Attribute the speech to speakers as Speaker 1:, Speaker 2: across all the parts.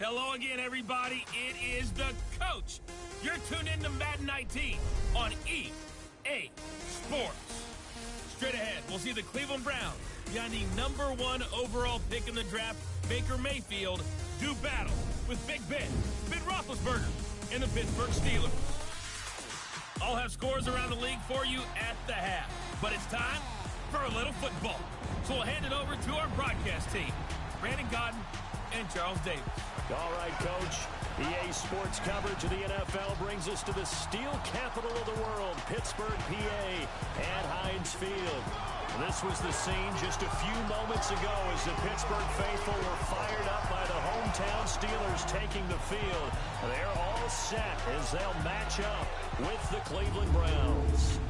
Speaker 1: Hello again, everybody. It is the coach. You're tuned in to Madden 19 on EA Sports. Straight ahead, we'll see the Cleveland Browns behind the #1 overall pick in the draft, Baker Mayfield, do battle with Big Ben Roethlisberger, and the Pittsburgh Steelers. I'll have scores around the league for you at the half, but it's time for a little football. So we'll hand it over to our broadcast team, Brandon Godden and Charles Davis.
Speaker 2: All right, Coach. EA Sports coverage of the NFL brings us to the steel capital of the world, Pittsburgh, PA, at Heinz Field. This was the scene just a few moments ago as the Pittsburgh faithful were fired up by the hometown Steelers taking the field. They're all set as they'll match up with the Cleveland Browns.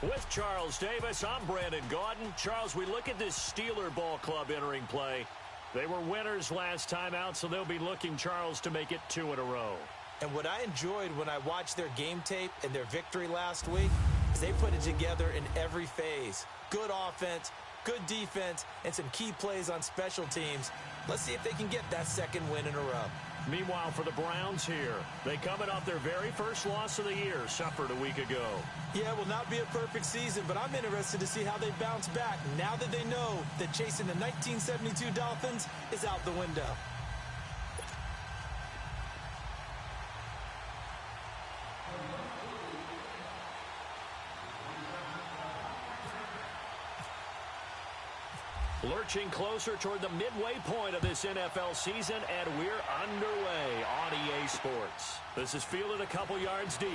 Speaker 2: With Charles Davis, I'm Brandon Gaudin. Charles, we look at this Steeler ball club entering play. They were winners last time out, so they'll be looking, Charles, to make it 2 in a row.
Speaker 3: And what I enjoyed when I watched their game tape and their victory last week is they put it together in every phase. Good offense, good defense, and some key plays on special teams. Let's see if they can get that second win in a row.
Speaker 2: Meanwhile, for the Browns here, they coming off their very first loss of the year, suffered a week ago.
Speaker 3: Yeah, it will not be a perfect season, but I'm interested to see how they bounce back now that they know that chasing the 1972 Dolphins is out the window.
Speaker 2: Lurching closer toward the midway point of this NFL season, and we're underway on EA Sports. This is fielded a couple yards deep.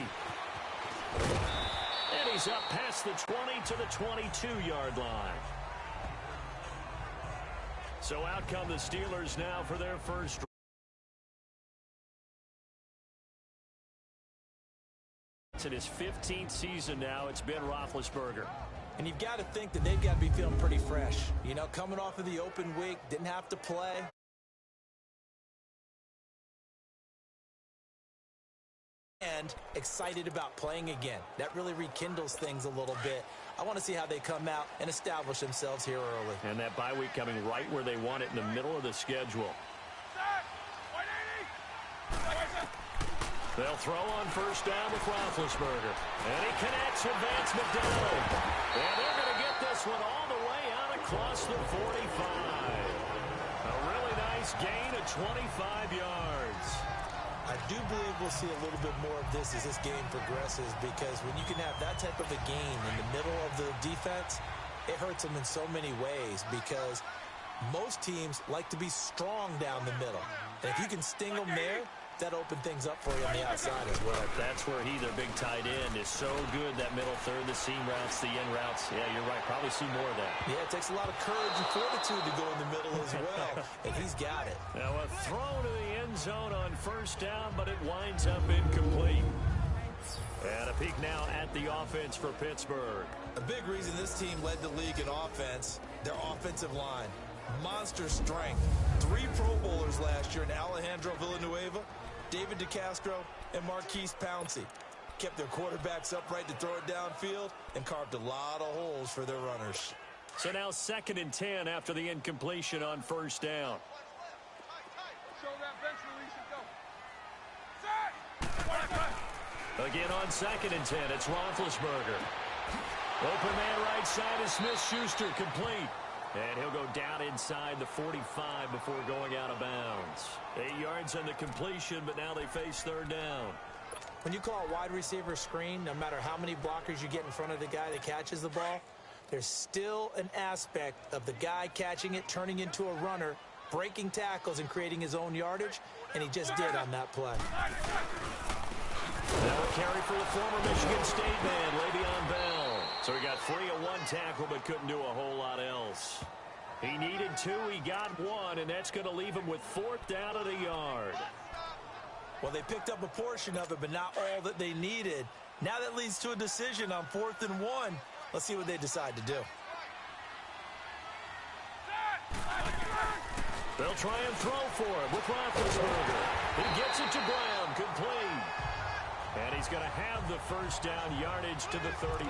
Speaker 2: And he's up past the 20 to the 22-yard line. So out come the Steelers now for their first. It's in his 15th season now. It's been Roethlisberger.
Speaker 3: And you've got to think that they've got to be feeling pretty fresh. You know, coming off of the open week, didn't have to play. And excited about playing again. That really rekindles things a little bit. I want to see how they come out and establish themselves here early.
Speaker 2: And that bye week coming right where they want it, in the middle of the schedule. They'll throw on first down with Roethlisberger. And he connects with Vance McDonald. And they're going to get this one all the way out across the 45. A really nice gain of 25 yards.
Speaker 3: I do believe we'll see a little bit more of this as this game progresses, because when you can have that type of a gain in the middle of the defense, it hurts them in so many ways, because most teams like to be strong down the middle. And if you can sting them there, that opened things up for you on the outside as well.
Speaker 2: That's where he, their big tight end, is so good. That middle third, the seam routes, the in routes. Yeah, you're right. Probably see more of that.
Speaker 3: Yeah, it takes a lot of courage and fortitude to go in the middle as well, and he's got it.
Speaker 2: Now a throw to the end zone on first down, but it winds up incomplete. And a peek now at the offense for Pittsburgh.
Speaker 3: A big reason this team led the league in offense, their offensive line. Monster strength. 3 Pro Bowlers last year in Alejandro Villanueva, David DeCastro, and Marquise Pouncey. Kept their quarterbacks upright to throw it downfield and carved a lot of holes for their runners.
Speaker 2: So now 2nd and 10 after the incompletion on first down. Again on 2nd and 10, it's Roethlisberger. Open man right side is Smith-Schuster, complete. And he'll go down inside the 45 before going out of bounds. 8 yards on the completion, but now they face third down.
Speaker 3: When you call a wide receiver screen, no matter how many blockers you get in front of the guy that catches the ball, there's still an aspect of the guy catching it, turning into a runner, breaking tackles and creating his own yardage, and he just did on that play.
Speaker 2: Now a carry for the former Michigan State man, Le'Veon Bell. So he got free of 1 tackle, but couldn't do a whole lot else. He needed 2, he got 1, and that's going to leave him with 4th down at a yard.
Speaker 3: Well, they picked up a portion of it, but not all that they needed. Now that leads to a decision on 4th and 1. Let's see what they decide to do.
Speaker 2: They'll try and throw for it with Roethlisberger. He gets it to Brown, complete. And he's going to have the first down, yardage to the 35.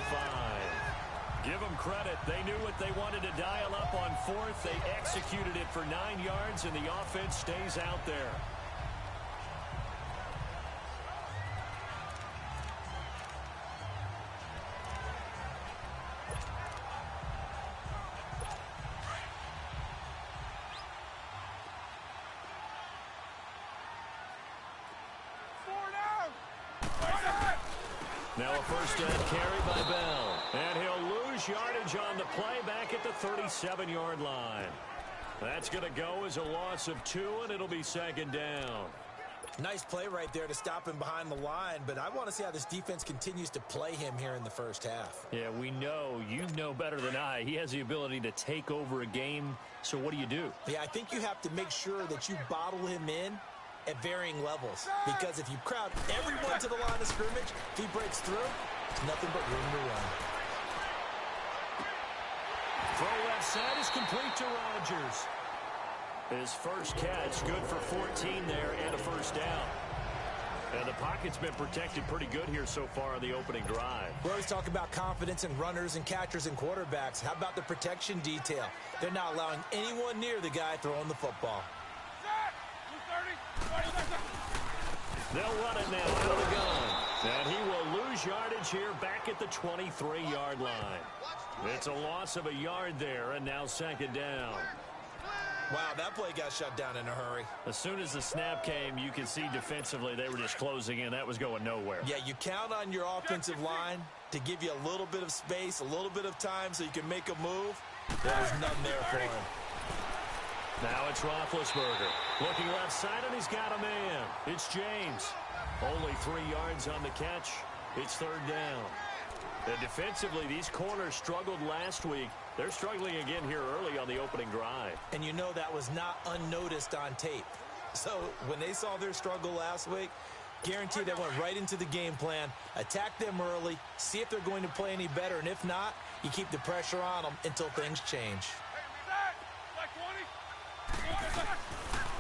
Speaker 2: Give them credit. They knew what they wanted to dial up on fourth. They executed it for 9 yards, and the offense stays out there. Now a first down carry by Bell. And he'll lose yardage on the play back at the 37-yard line. That's going to go as a loss of 2, and it'll be second down.
Speaker 3: Nice play right there to stop him behind the line, but I want to see how this defense continues to play him here in the first half.
Speaker 2: Yeah, we know. You know better than I. He has the ability to take over a game, so what do you do?
Speaker 3: Yeah, I think you have to make sure that you bottle him in at varying levels, because if you crowd everyone to the line of scrimmage, if he breaks through, it's nothing but room to run.
Speaker 2: Throw left side is complete to Rodgers. His first catch, good for 14 there and a first down. And the pocket's been protected pretty good here so far on the opening drive.
Speaker 3: We always talk about confidence in runners and catchers and quarterbacks. How about the protection detail? They're not allowing anyone near the guy throwing the football.
Speaker 2: They'll run it now out of the gun. And he will lose yardage here back at the 23-yard line. It's a loss of a yard there, and now second down.
Speaker 3: Wow, that play got shut down in a hurry.
Speaker 2: As soon as the snap came, you could see defensively they were just closing in. That was going nowhere.
Speaker 3: Yeah, you count on your offensive line to give you a little bit of space, a little bit of time so you can make a move. There was none there for him.
Speaker 2: Now it's Roethlisberger. Looking left side, and he's got a man. It's James. Only 3 yards on the catch. It's third down. And defensively, these corners struggled last week. They're struggling again here early on the opening drive.
Speaker 3: And you know that was not unnoticed on tape. So when they saw their struggle last week, guaranteed they went right into the game plan, attack them early, see if they're going to play any better, and if not, you keep the pressure on them until things change.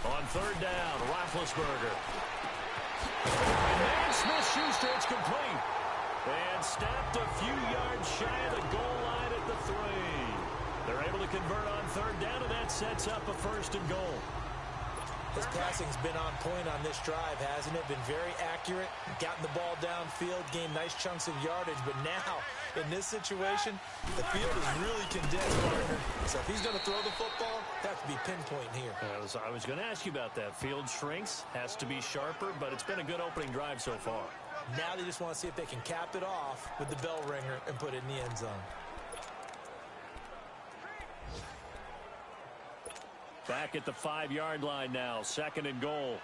Speaker 2: On third down, Roethlisberger. And Smith-Schuster, it's complete. And snapped a few yards shy of the goal line at the 3. They're able to convert on third down, and that sets up a first and goal.
Speaker 3: His passing's been on point on this drive, hasn't it? Been very accurate, gotten the ball downfield, gained nice chunks of yardage. But now, in this situation, the field is really condensed, partner. So if he's going to throw the football, it has to be pinpoint here.
Speaker 2: I was going to ask you about that. Field shrinks, has to be sharper, but it's been a good opening drive so far.
Speaker 3: Now they just want to see if they can cap it off with the bell ringer and put it in the end zone.
Speaker 2: Back at the 5-yard line now, second and goal.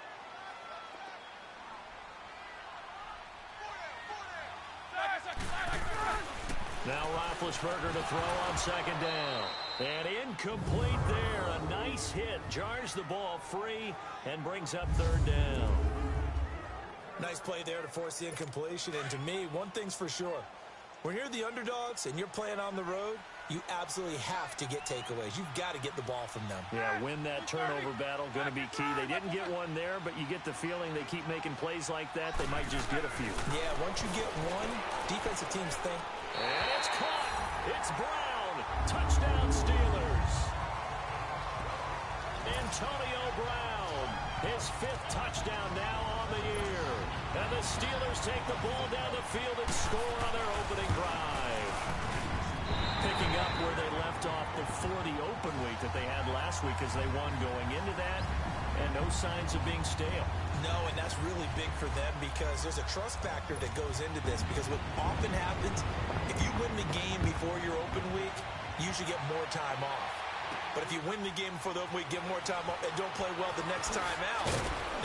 Speaker 2: Now Roethlisberger to throw on second down. And incomplete there. A nice hit. Jars the ball free and brings up third down.
Speaker 3: Nice play there to force the incompletion. And to me, one thing's for sure. When you're the underdogs and you're playing on the road, you absolutely have to get takeaways. You've got to get the ball from them.
Speaker 2: Yeah, win that turnover battle, going to be key. They didn't get one there, but you get the feeling they keep making plays like that. They might just get a few.
Speaker 3: Yeah, once you get one, defensive teams think.
Speaker 2: And it's caught. It's Brown. Touchdown, Steelers. Antonio Brown, his 5th touchdown now on the year. And the Steelers take the ball down the field and score on their opening drive. Picking up where they left off before the open week that they had last week as they won going into that, and no signs of being stale.
Speaker 3: No, and that's really big for them because there's a trust factor that goes into this, because what often happens, if you win the game before your open week, you usually get more time off. But if you win the game before the open week, get more time off, and don't play well the next time out,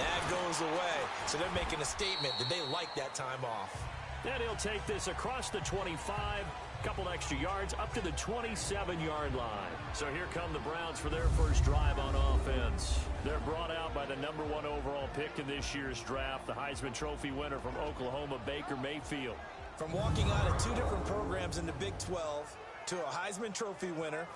Speaker 3: that goes away. So they're making a statement that they like that time off.
Speaker 2: And he'll take this across the 25, couple extra yards, up to the 27-yard line. So here come the Browns for their first drive on offense. They're brought out by the #1 overall pick in this year's draft, the Heisman Trophy winner from Oklahoma, Baker Mayfield.
Speaker 3: From walking out of 2 different programs in the Big 12 to a Heisman Trophy winner,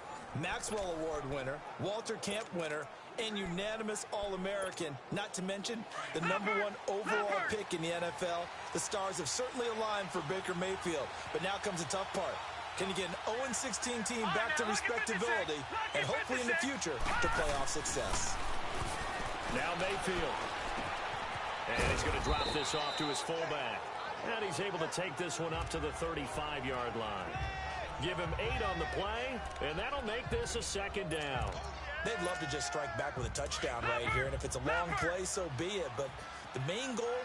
Speaker 3: Maxwell Award winner, Walter Camp winner, and unanimous All-American, not to mention the #1 overall pick in the NFL. The stars have certainly aligned for Baker Mayfield, but now comes the tough part. Can you get an 0-16 team back to respectability and hopefully in the future to playoff success?
Speaker 2: Now Mayfield. And he's going to drop this off to his fullback. And he's able to take this one up to the 35-yard line. Give him 8 on the play, and that'll make this a second down.
Speaker 3: They'd love to just strike back with a touchdown right here, and if it's a long play, so be it. But the main goal,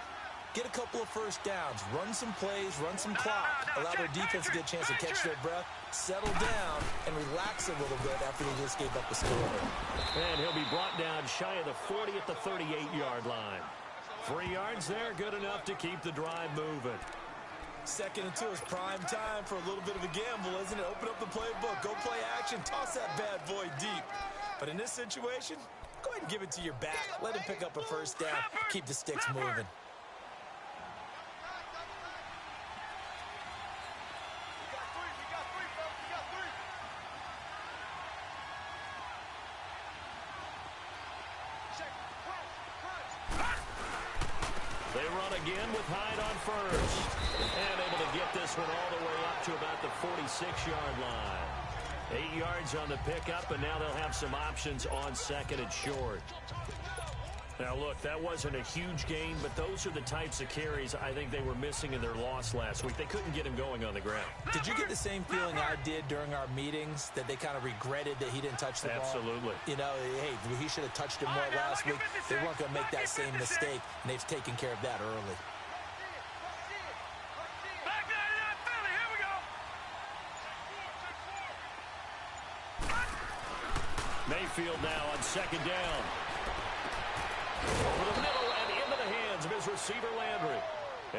Speaker 3: get a couple of first downs, run some plays, run some clock, allow their defense to get a chance to catch their breath, settle down, and relax a little bit after they just gave up the score.
Speaker 2: And he'll be brought down shy of the 40 at the 38-yard line. 3 yards there, good enough to keep the drive moving.
Speaker 3: 2nd and 2 is prime time for a little bit of a gamble, isn't it? Open up the playbook, go play action, toss that bad boy deep. But in this situation, go ahead and give it to your back. Let him pick up a first down, keep the sticks moving.
Speaker 2: They run again with Hyde on first. And able to get this one all the way up to about the 46-yard line. 8 yards on the pickup, and now they'll have some options on 2nd and short. Now, look, that wasn't a huge gain, but those are the types of carries I think they were missing in their loss last week. They couldn't get him going on the ground.
Speaker 3: Did you get the same feeling I did during our meetings, that they kind of regretted that he didn't touch the ball?
Speaker 2: Absolutely.
Speaker 3: You know, hey, he should have touched it more last week. They weren't going to make that same mistake, and they've taken care of that early.
Speaker 2: Mayfield now on 2nd down. Over the middle and into the hands of his receiver Landry.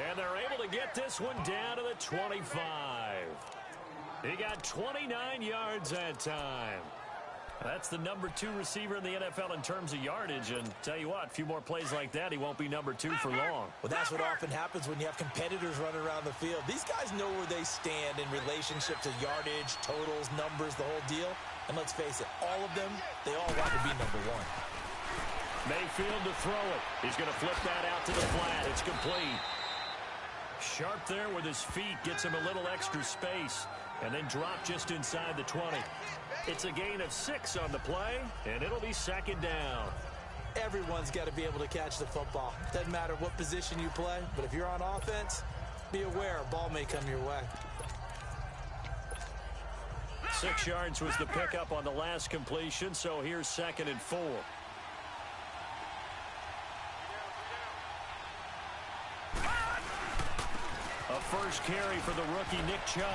Speaker 2: And they're able to get this one down to the 25. He got 29 yards that time. That's the number 2 receiver in the NFL in terms of yardage. And tell you what, a few more plays like that, he won't be number 2 for long.
Speaker 3: Well, that's what often happens when you have competitors running around the field. These guys know where they stand in relationship to yardage, totals, numbers, the whole deal. And let's face it, all of them, they all want to be number 1.
Speaker 2: Mayfield to throw it. He's going to flip that out to the flat. It's complete. Sharp there with his feet. Gets him a little extra space. And then drop just inside the 20. It's a gain of 6 on the play, and it'll be 2nd down.
Speaker 3: Everyone's got to be able to catch the football. Doesn't matter what position you play, but if you're on offense, be aware a ball may come your way.
Speaker 2: 6 yards was the pickup on the last completion, so here's 2nd and 4. A first carry for the rookie Nick Chubb.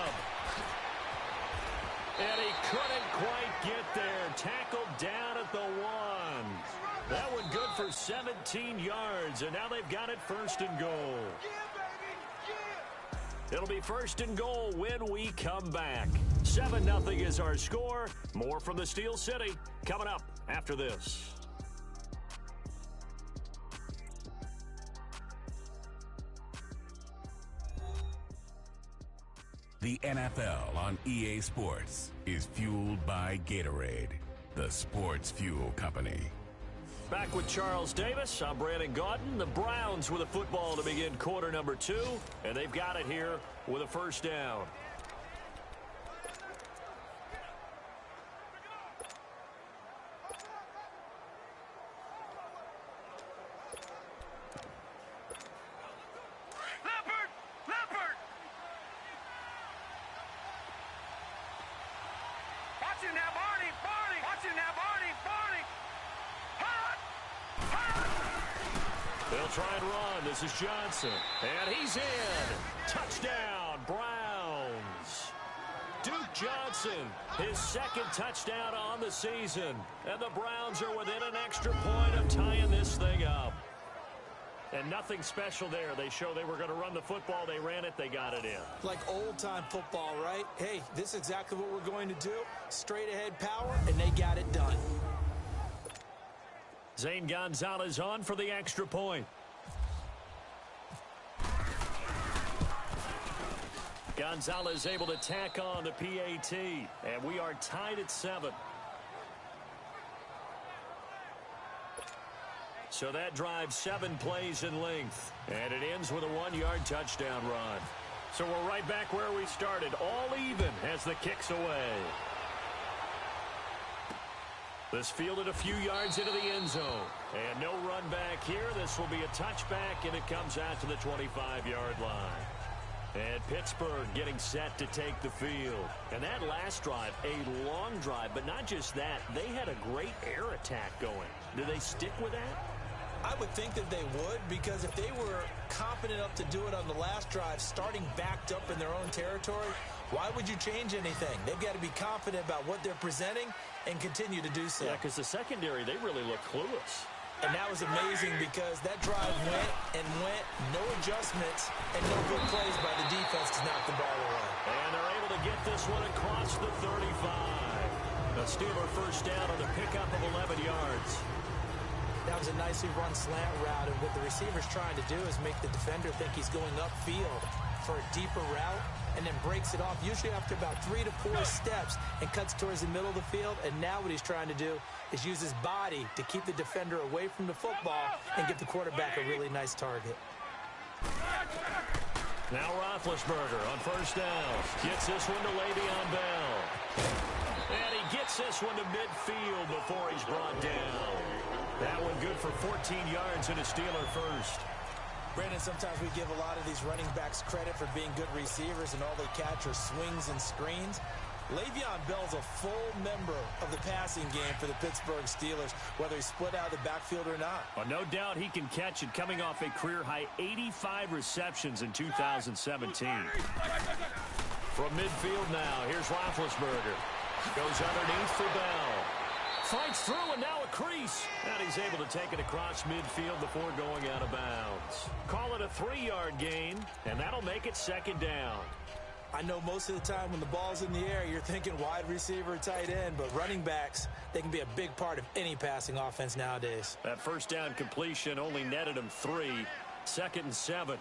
Speaker 2: And he couldn't quite get there. Tackled down at the 1. That one good for 17 yards, and now they've got it 1st and goal. It'll be 1st and goal when we come back. 7-0 is our score. More from the Steel City coming up after this.
Speaker 4: The NFL on EA Sports is fueled by Gatorade, the sports fuel company.
Speaker 2: Back with Charles Davis. I'm Brandon Gaudin. The Browns with a football to begin quarter number 2, and they've got it here with a first down. They'll try and run. This is Johnson. And he's in. Touchdown, Browns. Duke Johnson, his 2nd touchdown on the season. And the Browns are within an extra point of tying this thing up. And nothing special there. They show they were going to run the football. They ran it. They got it in.
Speaker 3: Like old-time football, right? Hey, this is exactly what we're going to do. Straight-ahead power, and they got it done.
Speaker 2: Zane Gonzalez on for the extra point. Gonzalez able to tack on the PAT, and we are tied at 7. So that drives 7 plays in length, and it ends with a 1-yard touchdown run. So we're right back where we started, all even as the kick's away. This fielded a few yards into the end zone. And no run back here. This will be a touchback, and it comes out to the 25-yard line. And Pittsburgh getting set to take the field. And that last drive, a long drive, but not just that. They had a great air attack going. Do they stick with that?
Speaker 3: I would think that they would, because if they were confident enough to do it on the last drive, starting backed up in their own territory, why would you change anything? They've got to be confident about what they're presenting and continue to do so.
Speaker 2: Yeah, because the secondary, they really look clueless.
Speaker 3: And that was amazing because that drive went and went, no adjustments, and no good plays by the defense to knock the ball away.
Speaker 2: And they're able to get this one across the 35. A Steeler first down on the pickup of 11 yards.
Speaker 3: That was a nicely run slant route, and what the receiver's trying to do is make the defender think he's going upfield for a deeper route, and then breaks it off, usually after about 3 to 4 steps, and cuts towards the middle of the field. And now what he's trying to do is use his body to keep the defender away from the football and give the quarterback a really nice target.
Speaker 2: Now Roethlisberger on first down. Gets this one to Le'Veon Bell. And he gets this one to midfield before he's brought down. That one good for 14 yards and a Steeler first.
Speaker 3: Brandon, sometimes we give a lot of these running backs credit for being good receivers, and all they catch are swings and screens. Le'Veon Bell's a full member of the passing game for the Pittsburgh Steelers, whether he's split out of the backfield or not.
Speaker 2: Well, no doubt he can catch it, coming off a career-high 85 receptions in 2017. From midfield now, here's Roethlisberger. Goes underneath for Bell. Fights through, and now a crease. And he's able to take it across midfield before going out of bounds. Call it a 3-yard gain, and that'll make it second down.
Speaker 3: I know most of the time when the ball's in the air, you're thinking wide receiver, tight end, but running backs, they can be a big part of any passing offense nowadays.
Speaker 2: That first down completion only netted him 3. 2nd and 7.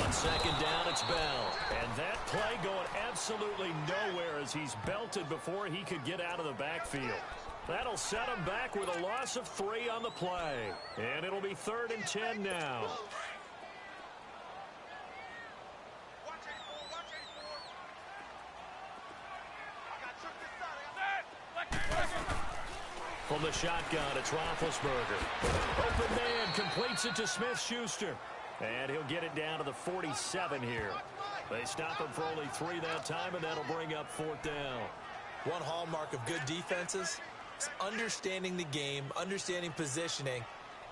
Speaker 2: On second down, it's Bell. And that play going absolutely nowhere as he's belted before he could get out of the backfield. That'll set him back with a loss of 3 on the play. And it'll be 3rd and 10 now. From the shotgun, it's Roethlisberger. Open man completes it to Smith-Schuster. And he'll get it down to the 47 here. They stop him for only 3 that time, and that'll bring up 4th down.
Speaker 3: One hallmark of good defenses is understanding the game, understanding positioning,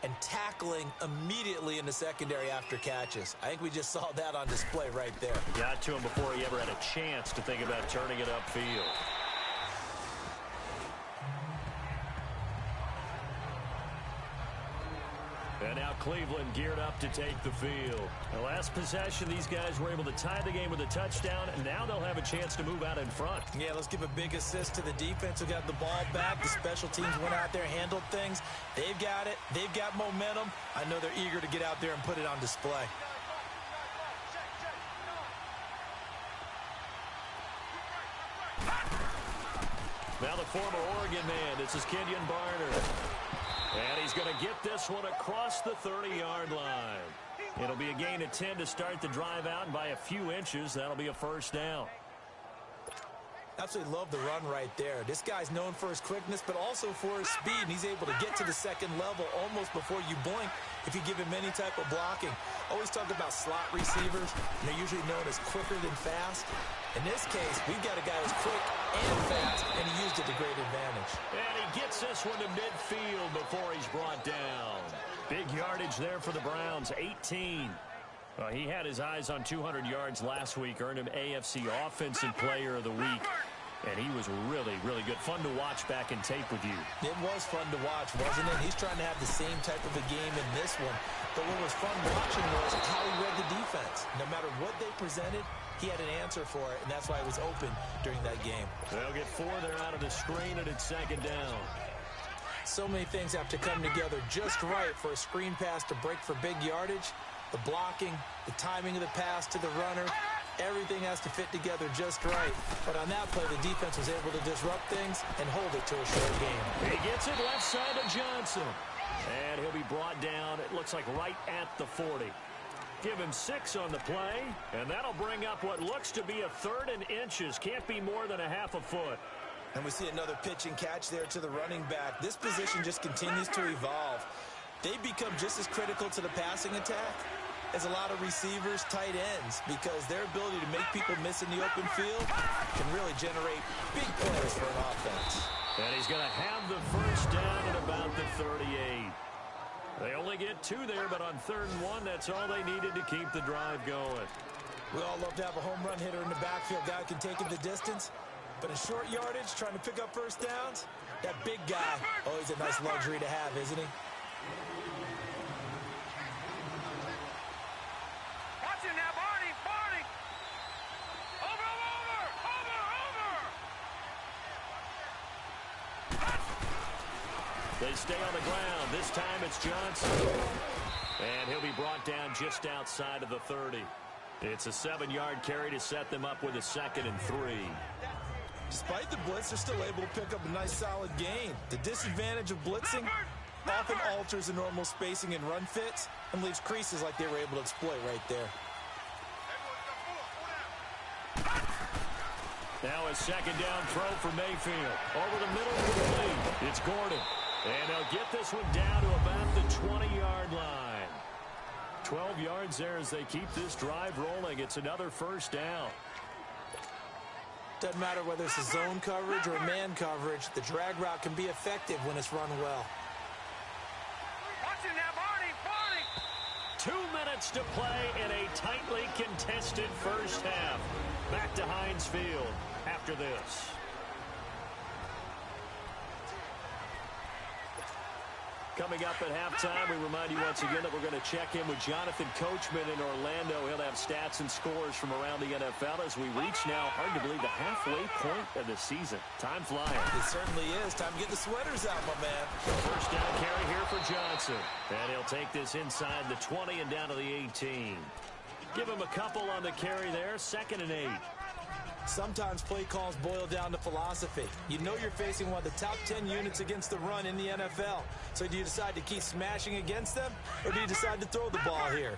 Speaker 3: and tackling immediately in the secondary after catches. I think we just saw that on display right there.
Speaker 2: Got to him before he ever had a chance to think about turning it upfield. And now Cleveland geared up to take the field. The last possession, these guys were able to tie the game with a touchdown, and now they'll have a chance to move out in front.
Speaker 3: Yeah, let's give a big assist to the defense who got the ball back. The special teams went out there, handled things. They've got it. They've got momentum. I know they're eager to get out there and put it on display.
Speaker 2: Now the former Oregon man, this is Kenyon Barner. And he's going to get this one across the 30-yard line. It'll be a gain of 10 to start the drive out, and by a few inches, that'll be a first down.
Speaker 3: Absolutely love the run right there. This guy's known for his quickness, but also for his speed. And he's able to get to the second level almost before you blink if you give him any type of blocking. Always talk about slot receivers, and they're usually known as quicker than fast. In this case, we've got a guy who's quick and fast, and he used it to great advantage.
Speaker 2: And he gets this one to midfield before he's brought down. Big yardage there for the Browns, 18. He had his eyes on 200 yards last week, earned him AFC Offensive Player of the Week. And he was really, really good. Fun to watch back in tape with you.
Speaker 3: It was fun to watch, wasn't it? He's trying to have the same type of a game in this one. But what was fun watching was how he read the defense. No matter what they presented, he had an answer for it, and that's why it was open during that game.
Speaker 2: They'll get 4 there out of the screen, and it's second down.
Speaker 3: So many things have to come together just right for a screen pass to break for big yardage. The blocking, the timing of the pass to the runner, everything has to fit together just right. But on that play, the defense was able to disrupt things and hold it to a short game.
Speaker 2: He gets it left side to Johnson. And he'll be brought down, it looks like right at the 40. Give him 6 on the play, and that'll bring up what looks to be a 3rd and inches. Can't be more than a half a foot.
Speaker 3: And we see another pitch and catch there to the running back. This position just continues to evolve. They become just as critical to the passing attack as a lot of receivers, tight ends, because their ability to make people miss in the open field can really generate big plays for an offense.
Speaker 2: And he's going to have the first down at about the 38. They only get 2 there, but on 3rd and 1, that's all they needed to keep the drive going.
Speaker 3: We all love to have a home run hitter in the backfield. Guy can take it the distance. But in short yardage, trying to pick up first downs, that big guy, always a nice luxury to have, isn't he?
Speaker 5: Watch it now, Barney! Over!
Speaker 2: They stay on the ground. This time it's Johnson. And he'll be brought down just outside of the 30. It's a 7-yard carry to set them up with a 2nd and 3.
Speaker 3: Despite the blitz, they're still able to pick up a nice solid gain. The disadvantage of blitzing often alters the normal spacing and run fits and leaves creases like they were able to exploit right there.
Speaker 2: Now a 2nd down throw for Mayfield. Over the middle of the lead. It's Gordon. And they'll get this one down to about the 20-yard line. 12 yards there as they keep this drive rolling. It's another first down.
Speaker 3: Doesn't matter whether it's a zone coverage or man coverage, the drag route can be effective when it's run well.
Speaker 5: Watch it now, Barney!
Speaker 2: 2 minutes to play in a tightly contested first half. Back to Heinz Field after this. Coming up at halftime, we remind you once again that we're going to check in with Jonathan Coachman in Orlando. He'll have stats and scores from around the NFL as we reach now, hard to believe, the halfway point of the season. Time flying.
Speaker 3: It certainly is. Time to get the sweaters out, my man.
Speaker 2: First down carry here for Johnson. And he'll take this inside the 20 and down to the 18. Give him a couple on the carry there. 2nd and 8.
Speaker 3: Sometimes play calls boil down to philosophy. You know you're facing one of the top 10 units against the run in the NFL. So do you decide to keep smashing against them, or do you decide to throw the ball here?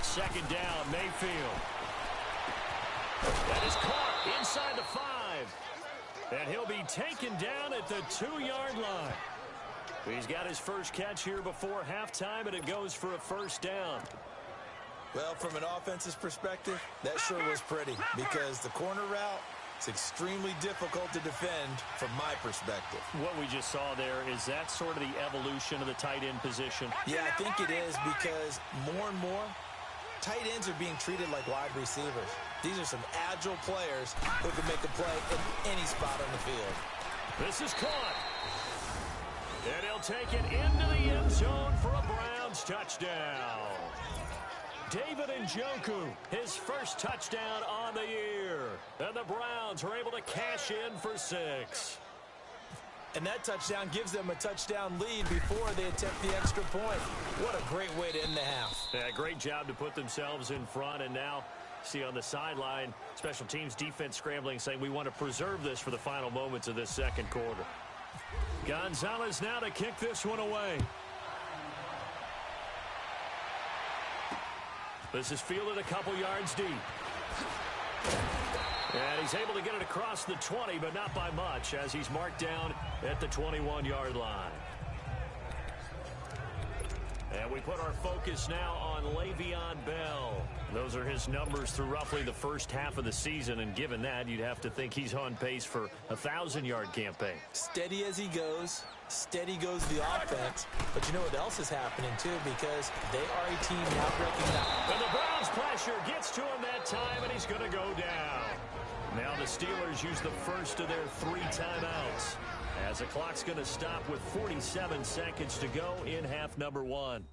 Speaker 2: Second down, Mayfield. That is caught inside the 5. And he'll be taken down at the 2-yard line. He's got his first catch here before halftime, and it goes for a first down.
Speaker 3: Well, from an offense's perspective, that sure was pretty, because the corner route is extremely difficult to defend from my perspective.
Speaker 2: What we just saw there, is that sort of the evolution of the tight end position?
Speaker 3: Yeah, I think it is, because more and more, tight ends are being treated like wide receivers. These are some agile players who can make a play in any spot on the field.
Speaker 2: This is caught. And he'll take it into the end zone for a Browns touchdown. David Njoku, his first touchdown on the year. And the Browns are able to cash in for 6.
Speaker 3: And that touchdown gives them a touchdown lead before they attempt the extra point. What a great way to end the half.
Speaker 2: Yeah, great job to put themselves in front. And now, see on the sideline, special teams defense scrambling, saying we want to preserve this for the final moments of this second quarter. Gonzalez now to kick this one away. This is fielded a couple yards deep. And he's able to get it across the 20, but not by much, as he's marked down at the 21-yard line. And we put our focus now on Le'Veon Bell. Those are his numbers through roughly the first half of the season, and given that, you'd have to think he's on pace for a 1,000-yard campaign.
Speaker 3: Steady as he goes, steady goes the offense. But you know what else is happening, too, because they are a team now recognized.
Speaker 2: And the Browns pressure gets to him that time, and he's going to go down. Now the Steelers use the first of their 3 timeouts, as the clock's going to stop with 47 seconds to go in half number 1.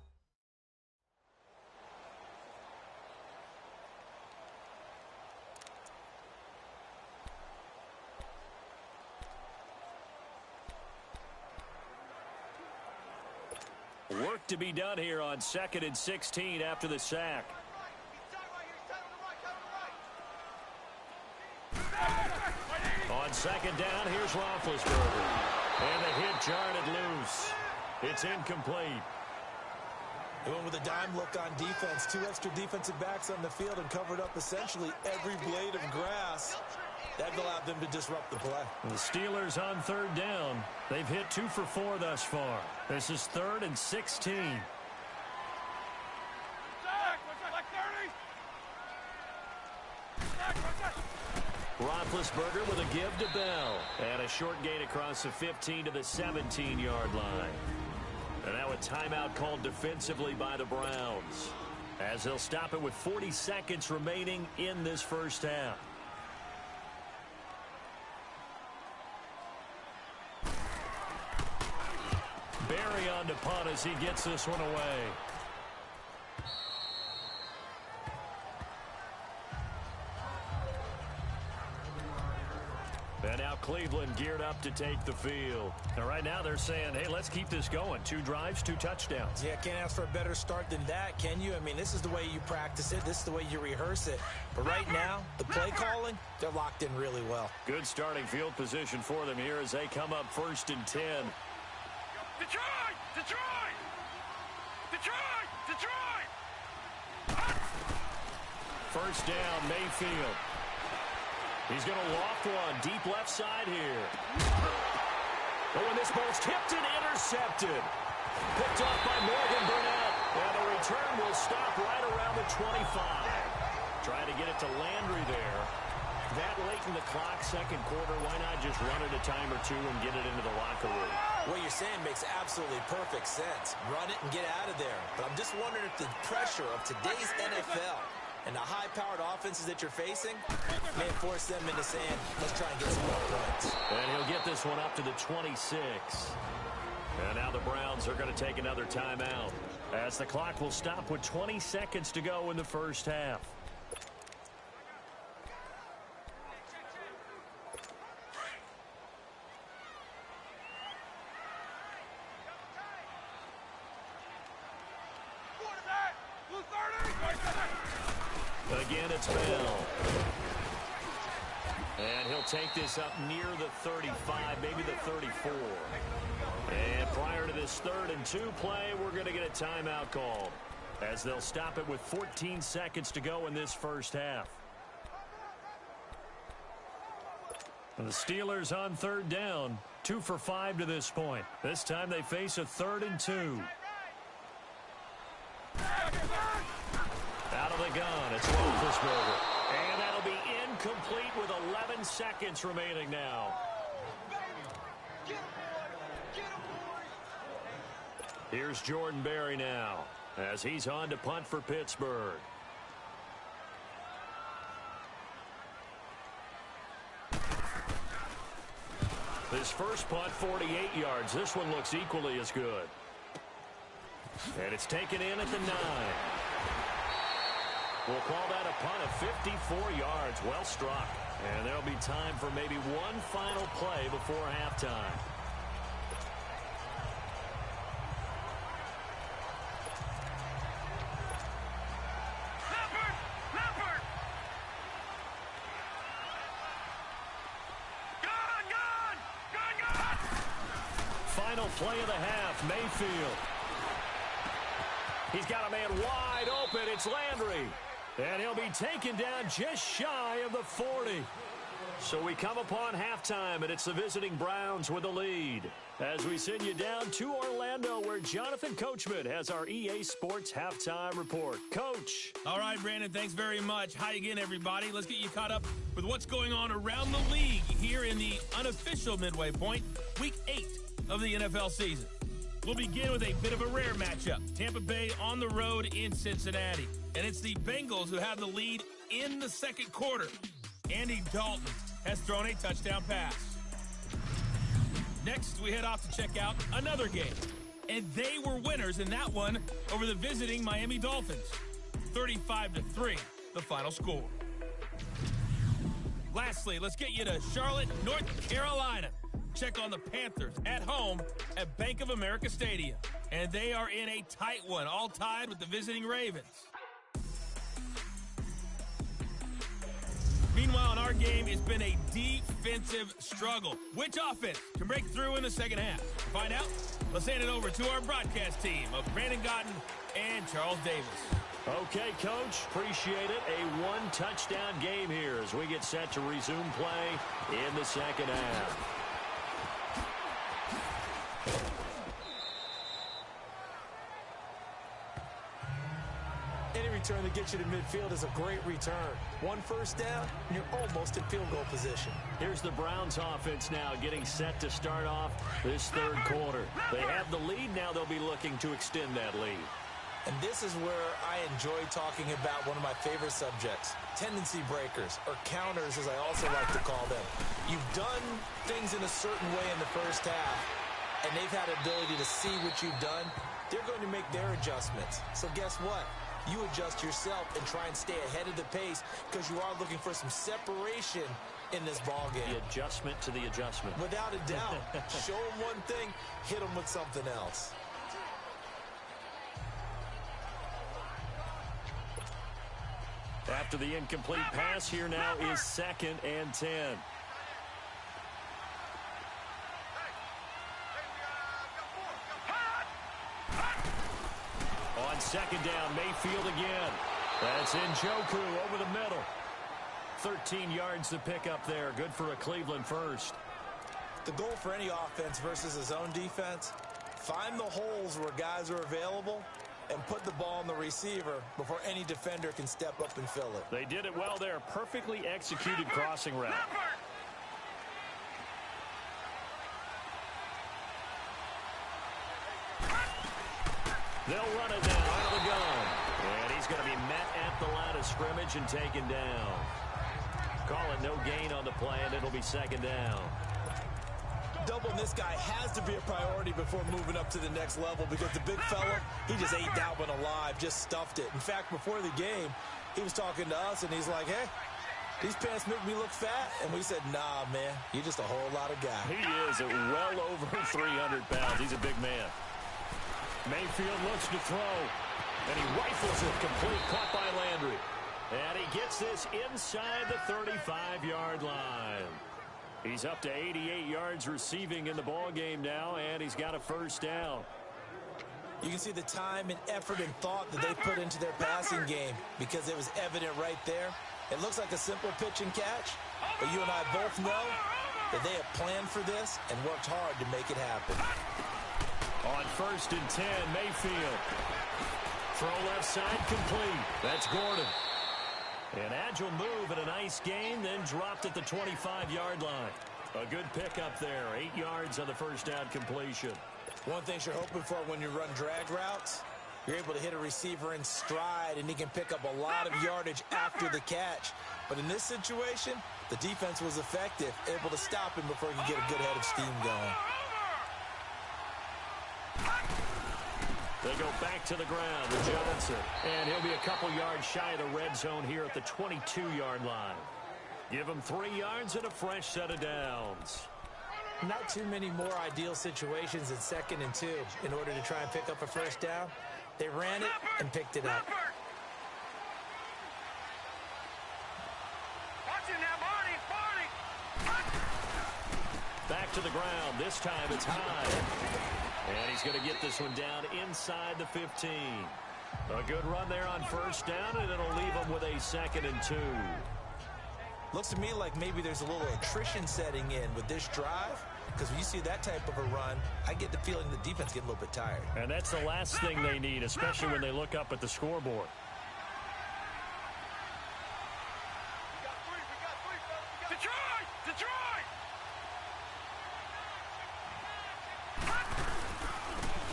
Speaker 2: Work to be done here on 2nd and 16 after the sack. On second down, here's Roethlisberger. And the hit jarred it loose. It's incomplete.
Speaker 3: They went with a dime look on defense. 2 extra defensive backs on the field and covered up essentially every blade of grass. That allowed them to disrupt the play.
Speaker 2: The Steelers on 3rd down. They've hit 2 for 4 thus far. This is 3rd and 16. Roethlisberger with a give to Bell. And a short gain across the 15 to the 17-yard line. And now a timeout called defensively by the Browns, as they'll stop it with 40 seconds remaining in this first half. Barry on to punt as he gets this one away. And now Cleveland geared up to take the field. And right now they're saying, hey, let's keep this going. 2 drives, 2 touchdowns.
Speaker 3: Yeah, can't ask for a better start than that, can you? I mean, this is the way you practice it. This is the way you rehearse it. But right now, the play calling, they're locked in really well.
Speaker 2: Good starting field position for them here as they come up 1st and 10.
Speaker 5: Detroit! Detroit! Detroit! Detroit!
Speaker 2: First down, Mayfield. He's going to loft one deep left side here. But when this ball's tipped and intercepted. Picked off by Morgan Burnett. And the return will stop right around the 25. Trying to get it to Landry there. That late in the clock, 2nd quarter, why not just run it a time or 2 and get it into the locker room?
Speaker 3: What you're saying makes absolutely perfect sense. Run it and get out of there. But I'm just wondering if the pressure of today's NFL and the high-powered offenses that you're facing may force them into saying, let's try and get some more points.
Speaker 2: And he'll get this one up to the 26. And now the Browns are going to take another timeout, as the clock will stop with 20 seconds to go in the first half. Again, it's Bell. And he'll take this up near the 35, maybe the 34. And prior to this 3rd and 2 play, we're going to get a timeout called, as they'll stop it with 14 seconds to go in this first half. And the Steelers on 3rd down, 2 for 5 to this point. This time they face a 3rd and 2. Out of the gun, it's Roethlisberger. And that'll be incomplete with 11 seconds remaining now. Here's Jordan Berry now, as he's on to punt for Pittsburgh. This first punt, 48 yards. This one looks equally as good. And it's taken in at the 9. We'll call that a punt of 54 yards. Well struck. And there'll be time for maybe one final play before halftime.
Speaker 5: Leopard! Gun!
Speaker 2: Final play of the half, Mayfield. He's got a man wide open. It's Landry. And he'll be taken down just shy of the 40. So we come upon halftime, and it's the visiting Browns with the lead, as we send you down to Orlando, where Jonathan Coachman has our EA Sports Halftime Report. Coach.
Speaker 1: All right, Brandon, thanks very much. Hi again, everybody. Let's get you caught up with what's going on around the league here in the unofficial midway point, Week 8 of the NFL season. We'll begin with a bit of a rare matchup. Tampa Bay on the road in Cincinnati. And it's the Bengals who have the lead in the 2nd quarter. Andy Dalton has thrown a touchdown pass. Next, we head off to check out another game. And they were winners in that one over the visiting Miami Dolphins. 35-3, the final score. Lastly, let's get you to Charlotte, North Carolina. Check on the Panthers at home at Bank of America Stadium. And they are in a tight one, all tied with the visiting Ravens. Meanwhile, in our game, it's been a defensive struggle. Which offense can break through in the second half? To find out, let's hand it over to our broadcast team of Brandon Gotten and Charles Davis.
Speaker 2: Okay, Coach, appreciate it. A one-touchdown game here as we get set to resume play in the second half.
Speaker 3: Any return that gets you to midfield is a great return. One first down, and you're almost in field goal position.
Speaker 2: Here's the Browns offense now getting set to start off this third quarter. They have the lead. Now they'll be looking to extend that lead.
Speaker 3: And this is where I enjoy talking about one of my favorite subjects, tendency breakers, or counters as I also like to call them. You've done things in a certain way in the first half, and they've had the ability to see what you've done. They're going to make their adjustments. So guess what? You adjust yourself and try and stay ahead of the pace because you are looking for some separation in this ball game.
Speaker 2: The adjustment to the adjustment.
Speaker 3: Without a doubt. Show them one thing, hit them with something else.
Speaker 2: After the incomplete pass, here now is 2nd and 10. On 2nd down, Mayfield again. That's Njoku over the middle. 13 yards to pick up there. Good for a Cleveland first.
Speaker 3: The goal for any offense versus a zone defense, find the holes where guys are available and put the ball on the receiver before any defender can step up and fill it.
Speaker 2: They did it well there. Perfectly executed crossing route. They'll run it down out of the gun. And he's going to be met at the line of scrimmage and taken down. Call it no gain on the play, and it'll be 2nd down.
Speaker 3: Doubling this guy has to be a priority before moving up to the next level because the big fella, he just ate that one alive, just stuffed it. In fact, before the game, he was talking to us, and he's like, hey, these pants make me look fat. And we said, nah, man, you're just a whole lot of guy.
Speaker 2: He is at well over 300 pounds. He's a big man. Mayfield looks to throw, and he rifles it complete, caught by Landry. And he gets this inside the 35-yard line. He's up to 88 yards receiving in the ball game now, and he's got a first down.
Speaker 3: You can see the time and effort and thought that they put into their passing game because it was evident right there. It looks like a simple pitch and catch, but you and I both know that they have planned for this and worked hard to make it happen.
Speaker 2: On 1st and 10, Mayfield. Throw left side complete. That's Gordon. An agile move and a nice gain, then dropped at the 25-yard line. A good pickup there. 8 yards on the first down completion.
Speaker 3: One thing you're hoping for when you run drag routes, you're able to hit a receiver in stride, and he can pick up a lot of yardage after the catch. But in this situation, the defense was effective, able to stop him before he could get a good head of steam going.
Speaker 2: They go back to the ground with Johnson. And he'll be a couple yards shy of the red zone here at the 22-yard line. Give him 3 yards and a fresh set of downs.
Speaker 3: Not too many more ideal situations in 2nd and 2 in order to try and pick up a first down. They ran it and picked it up.
Speaker 2: Back to the ground. This time it's high. And he's going to get this one down inside the 15. A good run there on first down, and it'll leave him with a 2nd and 2.
Speaker 3: Looks to me like maybe there's a little attrition setting in with this drive, because when you see that type of a run, I get the feeling the defense getting a little bit tired.
Speaker 2: And that's the last thing they need, especially when they look up at the scoreboard.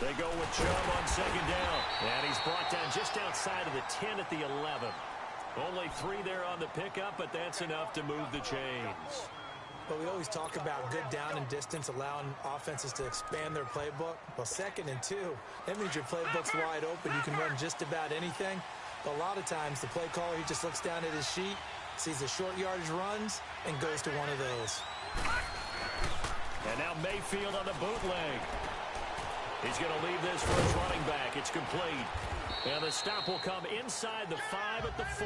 Speaker 2: They go with Chubb on 2nd down. And he's brought down just outside of the 10 at the 11. Only 3 there on the pickup, but that's enough to move the chains.
Speaker 3: But we always talk about good down and distance, allowing offenses to expand their playbook. Well, 2nd and 2, that means your playbook's wide open. You can run just about anything. But a lot of times, the play caller, he just looks down at his sheet, sees the short yardage runs, and goes to one of those.
Speaker 2: And now Mayfield on the bootleg. He's going to leave this for his running back. It's complete. And the stop will come inside the 5 at the 4.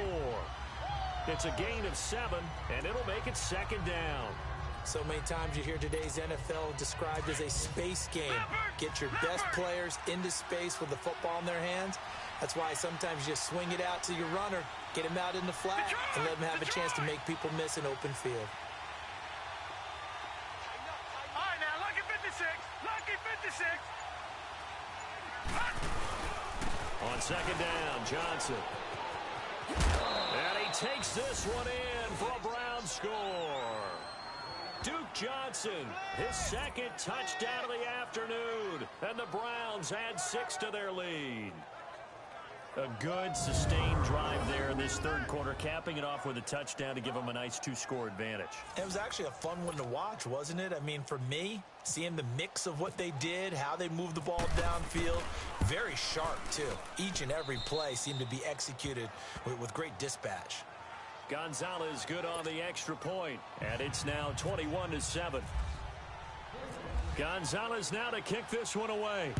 Speaker 2: It's a gain of 7, and it'll make it 2nd down.
Speaker 3: So many times you hear today's NFL described as a space game. Get your best players into space with the football in their hands. That's why sometimes you just swing it out to your runner, get him out in the flat, and let him have a chance to make people miss an open field.
Speaker 5: All right, now, lucky 56. Lucky 56.
Speaker 2: On 2nd down, Johnson. And he takes this one in for a Browns score. Duke Johnson, his 2nd touchdown of the afternoon. And the Browns add 6 to their lead. A good, sustained drive there in this 3rd quarter, capping it off with a touchdown to give them a nice 2-score advantage.
Speaker 3: It was actually a fun one to watch, wasn't it? I mean, for me, seeing the mix of what they did, how they moved the ball downfield, very sharp, too. Each and every play seemed to be executed with great dispatch.
Speaker 2: Gonzalez good on the extra point, and it's now 21-7. Gonzalez now to kick this one away.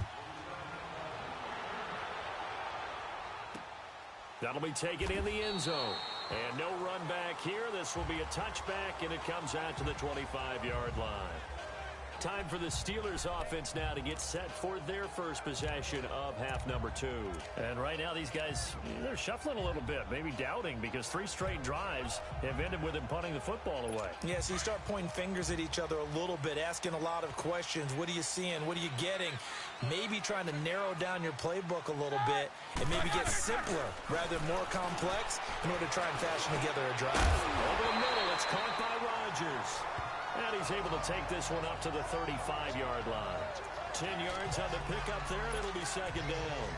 Speaker 2: That'll be taken in the end zone. And no run back here. This will be a touchback, and it comes out to the 25-yard line. Time for the Steelers offense now to get set for their first possession of half number 2. And right now these guys, they're shuffling a little bit, maybe doubting, because 3 straight drives have ended with them punting the football away.
Speaker 3: Yeah, so you start pointing fingers at each other a little bit, asking a lot of questions. What are you seeing? What are you getting? Maybe trying to narrow down your playbook a little bit and maybe get simpler rather than more complex in order to try and fashion together a drive.
Speaker 2: Over the middle, it's caught by Rodgers. And he's able to take this one up to the 35-yard line. 10 yards on the pickup there, and it'll be 2nd down.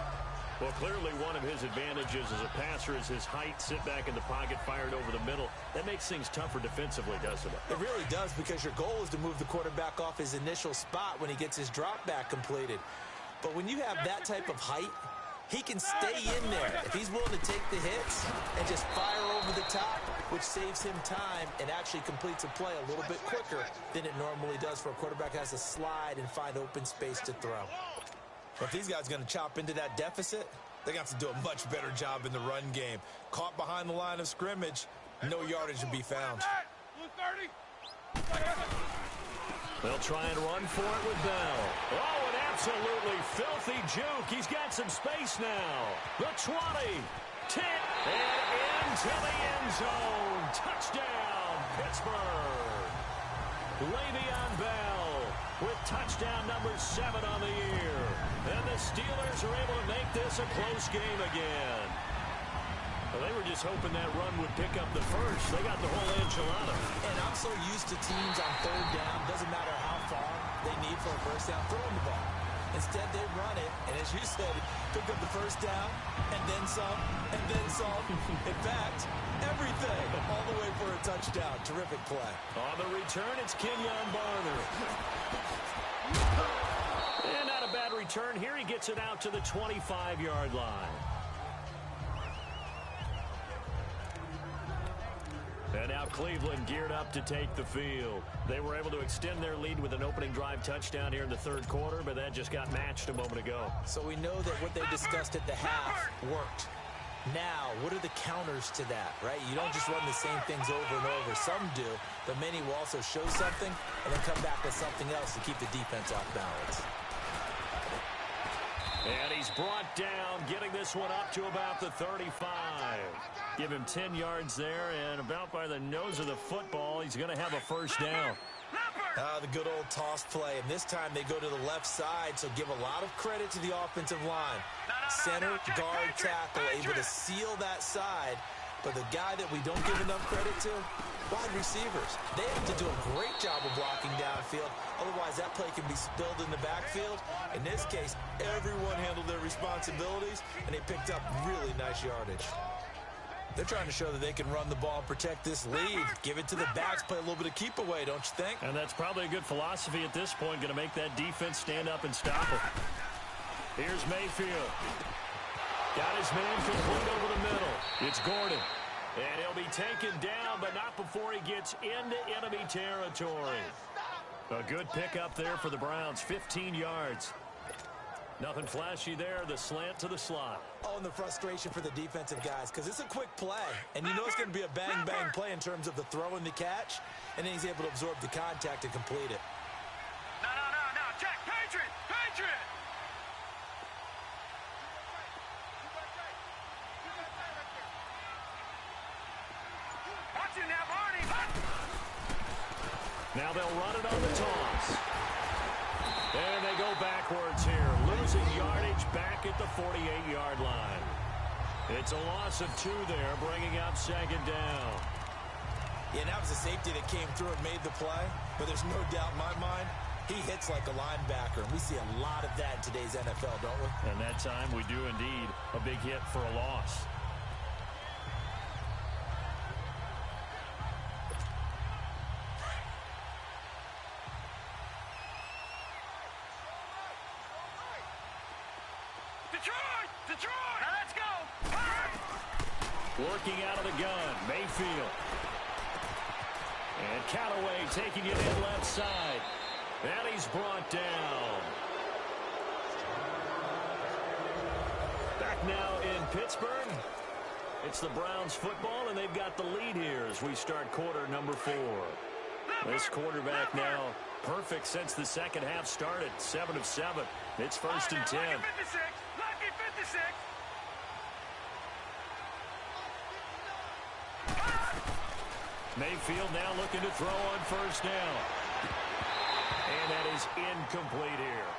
Speaker 2: Well, clearly one of his advantages as a passer is his height, sit back in the pocket, fired over the middle. That makes things tougher defensively, doesn't it?
Speaker 3: It really does, because your goal is to move the quarterback off his initial spot when he gets his drop back completed. But when you have that type of height, he can stay in there if he's willing to take the hits and just fire over the top, which saves him time and actually completes a play a little bit quicker than it normally does for a quarterback who has to slide and find open space to throw. Well, if these guys are going to chop into that deficit, they're going to have to do a much better job in the run game. Caught behind the line of scrimmage, no yardage to be found.
Speaker 2: They'll try and run for it with Bell. Oh, an absolutely filthy juke. He's got some space now. The 20, 10, and into the end zone. Touchdown, Pittsburgh. Le'Veon Bell with touchdown number 7 on the year. And the Steelers are able to make this a close game again. Well, they were just hoping that run would pick up the first. They got the whole enchilada.
Speaker 3: And I'm so used to teams on 3rd down, doesn't matter how far they need for a first down, throwing the ball. Instead, they run it, and as you said, pick up the first down, and then some, and then some. In fact, everything, all the way for a touchdown. Terrific play.
Speaker 2: On the return, it's Kenyon Barner. And not a bad return here. He gets it out to the 25-yard line. And now Cleveland geared up to take the field. They were able to extend their lead with an opening drive touchdown here in the 3rd quarter, but that just got matched a moment ago.
Speaker 3: So we know that what they discussed at the half worked. Now, what are the counters to that, right? You don't just run the same things over and over. Some do, but many will also show something and then come back with something else to keep the defense off balance.
Speaker 2: And he's brought down, getting this one up to about the 35. Give him 10 yards there, and about by the nose of the football, he's going to have a first down.
Speaker 3: The good old toss play, and this time they go to the left side, so give a lot of credit to the offensive line. Center, guard, tackle, able to seal that side, but the guy that we don't give enough credit to, wide receivers. They have to do a great job of blocking downfield, otherwise that play can be spilled in the backfield. In this case, everyone handled their responsibilities, and they picked up really nice yardage. They're trying to show that they can run the ball and protect this lead. Give it to the backs, play a little bit of keep away, don't you think?
Speaker 2: And that's probably a good philosophy at this point, going to make that defense stand up and stop it. Here's Mayfield. Got his man complete over the middle. It's Gordon. And he'll be taken down, but not before he gets into enemy territory. A good pickup there for the Browns, 15 yards. Nothing flashy there. The slant to the slot.
Speaker 3: Oh, and the frustration for the defensive guys, because it's a quick play. And you know it's going to be a bang-bang play in terms of the throw and the catch. And then he's able to absorb the contact and complete it.
Speaker 5: No. Check. Patriot. Watch it now, Barney.
Speaker 2: Now they'll run it on the toss. And they go backwards here, losing yardage back at the 48-yard line. It's a loss of 2 there, bringing up second down.
Speaker 3: Yeah, and that was a safety that came through and made the play. But there's no doubt in my mind, he hits like a linebacker. And we see a lot of that in today's NFL, don't we?
Speaker 2: And that time we do indeed a big hit for a loss.
Speaker 5: Detroit! Now let's go!
Speaker 2: Working out of the gun, Mayfield. And Callaway taking it in left side. And he's brought down. Back now in Pittsburgh. It's the Browns football, and they've got the lead here as we start quarter number 4. This quarterback now perfect since the second half started. 7 of 7. It's first and 10.
Speaker 5: Lucky 56. Lucky 56.
Speaker 2: Mayfield now looking to throw on first down. And that is incomplete here.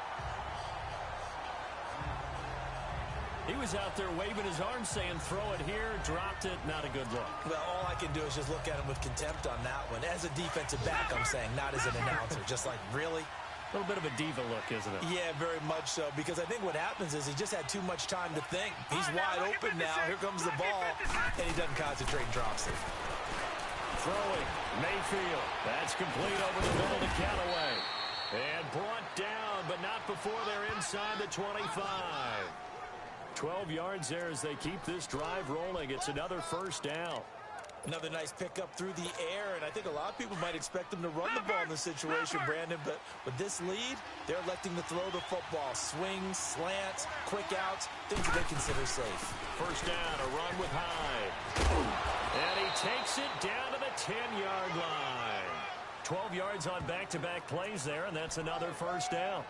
Speaker 2: He was out there waving his arms saying throw it here, dropped it, not a good look.
Speaker 3: Well, all I can do is just look at him with contempt on that one. As a defensive back, I'm saying, not as an announcer. Just like, really?
Speaker 2: A little bit of a diva look, isn't it?
Speaker 3: Yeah, very much so, because I think what happens is he just had too much time to think. He's wide open now. Here comes the ball, and he doesn't concentrate and drops it.
Speaker 2: Throwing, Mayfield. That's complete over the middle to Callaway. And brought down, but not before they're inside the 25. 12 yards there as they keep this drive rolling. It's another first down.
Speaker 3: Another nice pickup through the air, and I think a lot of people might expect them to run the ball in this situation, Brandon, but with this lead, they're electing to throw the football. Swings, slants, quick outs, things that they consider safe.
Speaker 2: First down, a run with Hyde. And he takes it down to the 10-yard line. 12 yards on back-to-back plays there, and that's another first down.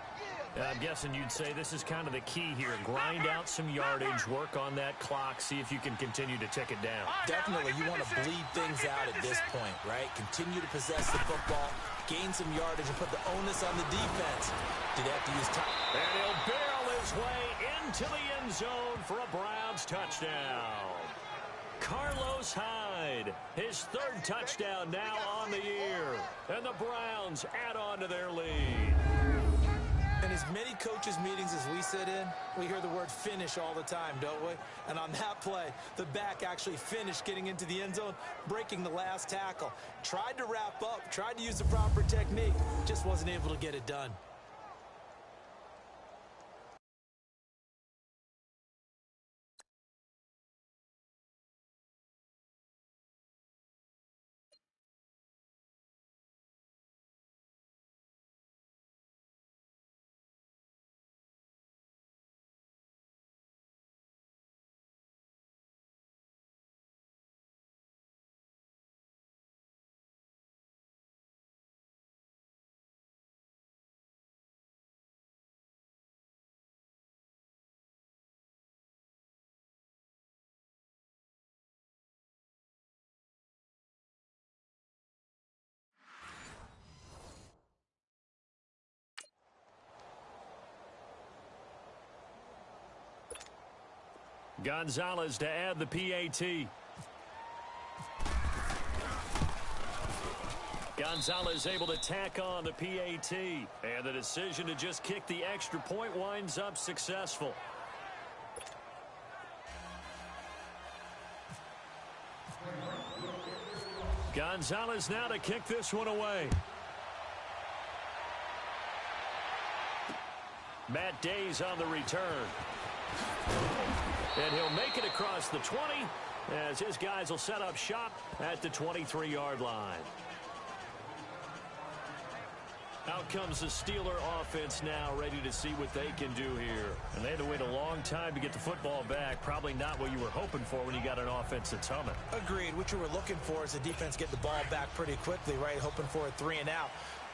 Speaker 2: I'm guessing you'd say this is kind of the key here. Grind out some yardage, work on that clock, see if you can continue to tick it down.
Speaker 3: Definitely, you want to bleed things out at this point, right? Continue to possess the football, gain some yardage, and put the onus on the defense. Do they have to use time?
Speaker 2: And he'll barrel his way into the end zone for a Browns touchdown. Carlos Hyde, his 3rd touchdown now on the year. And the Browns add on to their lead.
Speaker 3: In as many coaches' meetings as we sit in, we hear the word finish all the time, don't we? And on that play, the back actually finished getting into the end zone, breaking the last tackle. Tried to wrap up, tried to use the proper technique, just wasn't able to get it done.
Speaker 2: Gonzalez to add the PAT. Gonzalez able to tack on the PAT. And the decision to just kick the extra point winds up successful. Gonzalez now to kick this one away. Matt Day's on the return. And he'll make it across the 20 as his guys will set up shop at the 23-yard line. Out comes the Steeler offense now, ready to see what they can do here. And they had to wait a long time to get the football back. Probably not what you were hoping for when you got an offense that's humming.
Speaker 3: Agreed. What you were looking for is the defense get the ball back pretty quickly, right? Hoping for a 3 and out.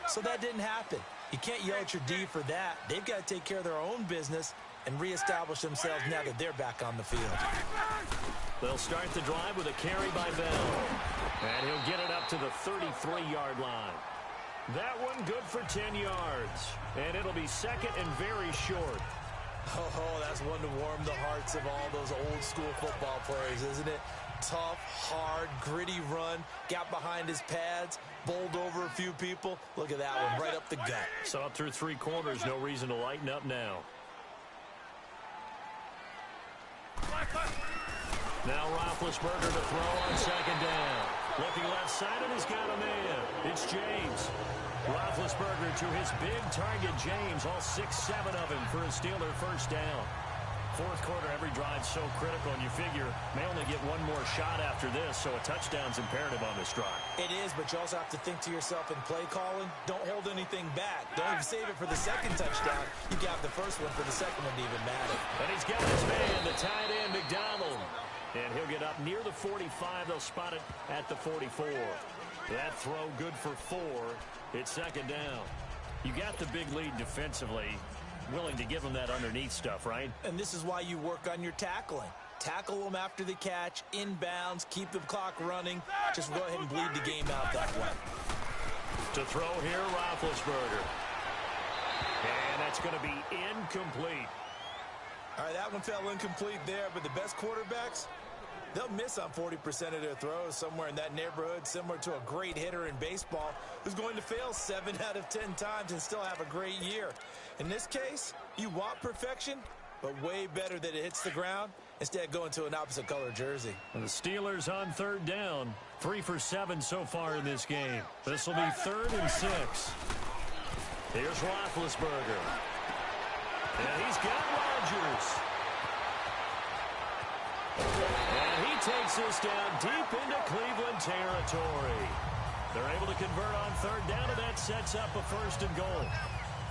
Speaker 3: So that didn't happen. You can't yell at your D for that. They've got to take care of their own business and reestablish themselves now that they're back on the field.
Speaker 2: They'll start the drive with a carry by Bell. And he'll get it up to the 33-yard line. That one good for 10 yards. And it'll be second and very short.
Speaker 3: Oh, that's one to warm the hearts of all those old-school football players, isn't it? Tough, hard, gritty run. Got behind his pads, bowled over a few people. Look at that one, right up the gut.
Speaker 2: So up through 3 quarters, no reason to lighten up now. Now Roethlisberger to throw on second down. Looking left side, and he's got a man. It's James. Roethlisberger to his big target, James. All 6-7 of him for a Steeler first down. Fourth quarter, every drive so critical, and you figure may only get one more shot after this, so a touchdown's imperative on this drive.
Speaker 3: It is, but you also have to think to yourself in play calling, don't hold anything back. Don't even save it for the second touchdown. You got the first one for the second one to even matter.
Speaker 2: And he's got his man, the tight end, McDonald. And he'll get up near the 45. They'll spot it at the 44. That throw good for 4. It's second down. You got the big lead defensively. Willing to give them that underneath stuff, right?
Speaker 3: And this is why you work on your tackling. Tackle them after the catch, inbounds, keep the clock running. Just go ahead and bleed the game out that way.
Speaker 2: To throw here, Roethlisberger. And that's going to be incomplete.
Speaker 3: All right, that one fell incomplete there, but the best quarterbacks, they'll miss on 40% of their throws, somewhere in that neighborhood, similar to a great hitter in baseball who's going to fail 7 out of 10 times and still have a great year. In this case, you want perfection, but way better that it hits the ground instead of going to an opposite color jersey.
Speaker 2: And the Steelers on third down, 3 for 7 so far in this game. This will be 3rd and 6. Here's Roethlisberger. And he's got Rodgers. And he takes this down deep into Cleveland territory. They're able to convert on third down, and that sets up a 1st and goal.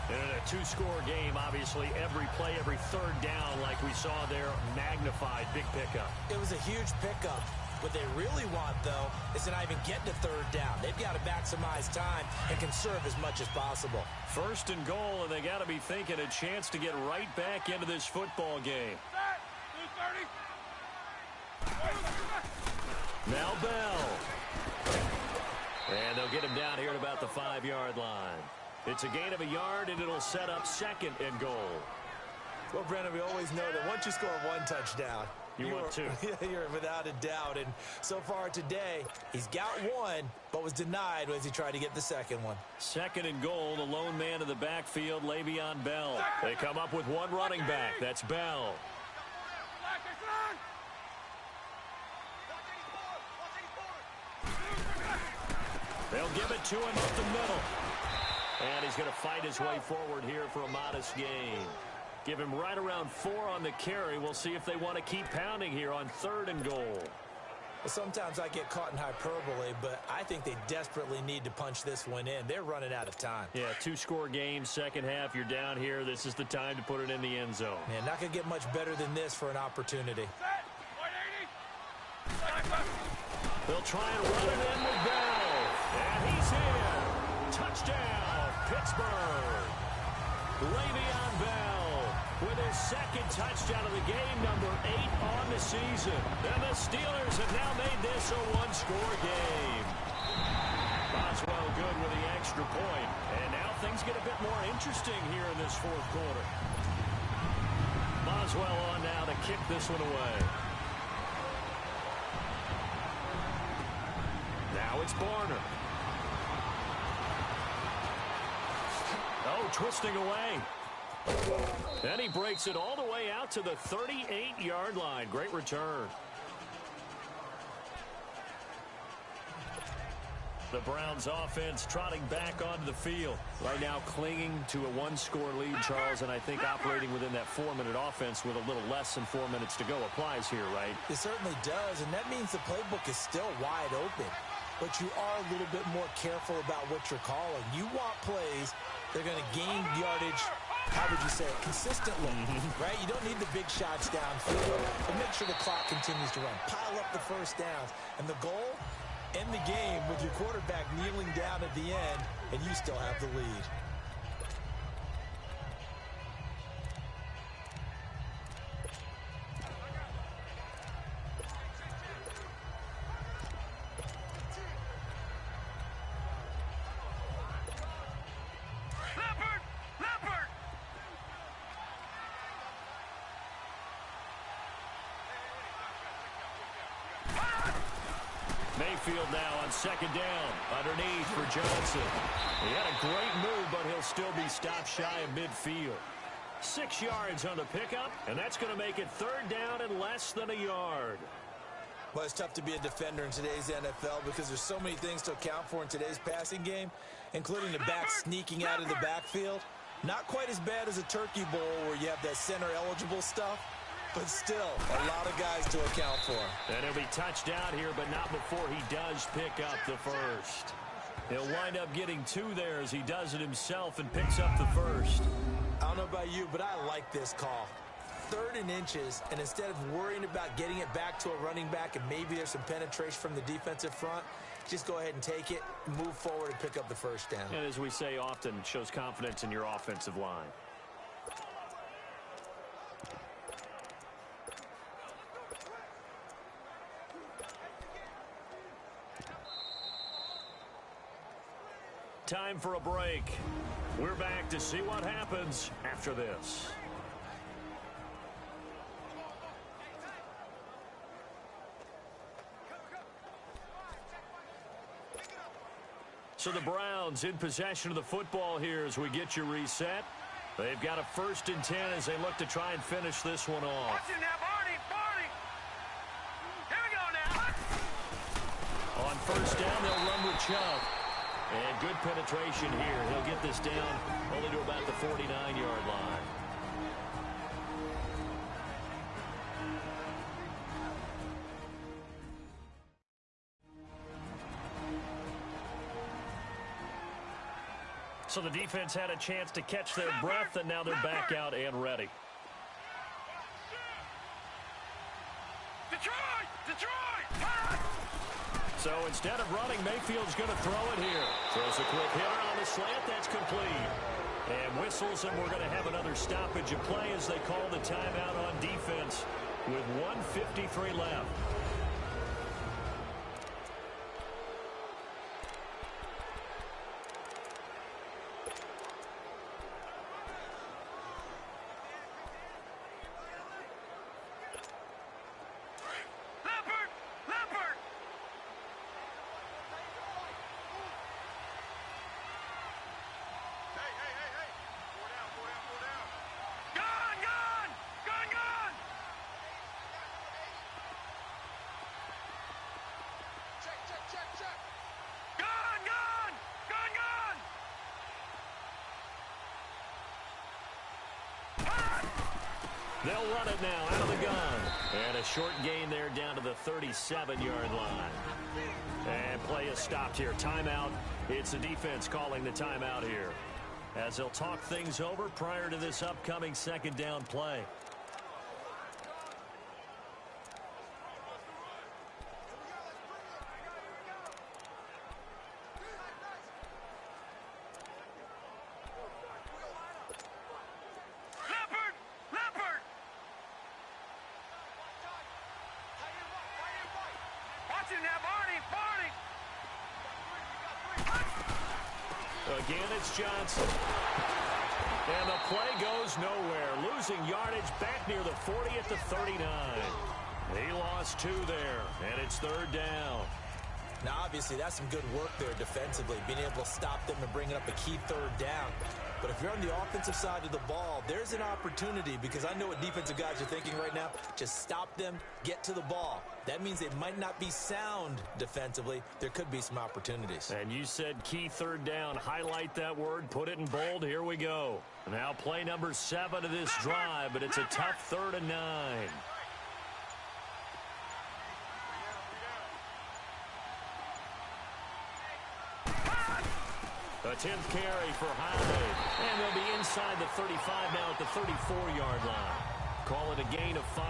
Speaker 2: And in a 2-score game, obviously, every play, every third down, like we saw there, magnified, big pickup.
Speaker 3: It was a huge pickup. What they really want, though, is to not even get to third down. They've got to maximize time and conserve as much as possible.
Speaker 2: 1st and goal, and they got to be thinking a chance to get right back into this football game. Now Bell. And they'll get him down here at about the 5-yard line. It's a gain of a yard, and it'll set up 2nd and goal.
Speaker 3: Well, Brandon, we always know that once you score 1 touchdown,
Speaker 2: you want 2.
Speaker 3: You're without a doubt. And so far today, he's got 1, but was denied as he tried to get the 2nd one.
Speaker 2: 2nd and goal, the lone man in the backfield, Le'Veon Bell. They come up with 1 running back. That's Bell. They'll give it to him up the middle. And he's going to fight his way forward here for a modest gain. Give him right around 4 on the carry. We'll see if they want to keep pounding here on 3rd and goal.
Speaker 3: Well, sometimes I get caught in hyperbole, but I think they desperately need to punch this one in. They're running out of time.
Speaker 2: Yeah, 2-score game, second half. You're down here. This is the time to put it in the end zone.
Speaker 3: Man, not going to get much better than this for an opportunity.
Speaker 2: They'll try and run it in with Bell. And he's in. Touchdown, Pittsburgh. Le'Veon Bell with his 2nd touchdown of the game, number 8 on the season. And the Steelers have now made this a 1-score game. Boswell good with the extra point. And now things get a bit more interesting here in this 4th quarter. Boswell on now to kick this one away. Now it's Barner. Oh, twisting away. And he breaks it all the way out to the 38-yard line. Great return. The Browns offense trotting back onto the field. Right now clinging to a 1-score lead, Charles, and I think operating within that 4-minute offense with a little less than 4 minutes to go applies here, right?
Speaker 3: It certainly does, and that means the playbook is still wide open. but you are a little bit more careful about what you're calling. You want plays that are going to gain yardage, how would you say it, consistently, right? You don't need the big shots downfield, but make sure the clock continues to run. Pile up the first downs. And the goal, end the game with your quarterback kneeling down at the end, and you still have the lead.
Speaker 2: Mayfield now on second down, underneath for Johnson. He had a great move, but he'll still be stopped shy of midfield. 6 yards on the pickup, and that's going to make it third down and less than a yard.
Speaker 3: Well, it's tough to be a defender in today's NFL because there's so many things to account for in today's passing game, including the back sneaking out of the backfield. Not quite as bad as a turkey bowl where you have that center-eligible stuff, but still a lot of guys to account for.
Speaker 2: And he'll be touched out here, but not before he does pick up the first. He'll wind up getting 2 there as he does it himself and picks up the first.
Speaker 3: I don't know about you, but I like this call. 3rd and inches, and instead of worrying about getting it back to a running back and maybe there's some penetration from the defensive front, just go ahead and take it, move forward, and pick up the first down.
Speaker 2: And as we say often, shows confidence in your offensive line. Time for a break. We're back to see what happens after this. So the Browns in possession of the football here as we get you reset. They've got a 1st and 10 as they look to try and finish this one off.
Speaker 5: Watch it now, Barney, Barney. Here we go now.
Speaker 2: On 1st down, they'll run with Chubb. And good penetration here. He'll get this down only to about the 49-yard line. So the defense had a chance to catch their breath, and now they're back out and ready.
Speaker 5: Detroit! Detroit!
Speaker 2: So instead of running, Mayfield's going to throw it here. Throws a quick hitter on the slant. That's complete. And whistles, and we're going to have another stoppage of play as they call the timeout on defense with 1:53 left. They'll run it now out of the gun. And a short gain there down to the 37-yard line. And play is stopped here. Timeout. It's the defense calling the timeout here, as they'll talk things over prior to this upcoming 2nd down play. Again, it's Johnson. And the play goes nowhere. Losing yardage back near the 40 at the 39. He lost 2 there, and it's 3rd down.
Speaker 3: Now, obviously, that's some good work there defensively, being able to stop them and bringing up a key 3rd down. But if you're on the offensive side of the ball, there's an opportunity, because I know what defensive guys are thinking right now. Just stop them, get to the ball. That means they might not be sound defensively. There could be some opportunities.
Speaker 2: And you said key 3rd down. Highlight that word. Put it in bold. Here we go. Now play number 7 of this drive, but it's a tough 3rd and 9. A 10th carry for Hyde. And they'll be inside the 35 now at the 34-yard line. Call it a gain of 5.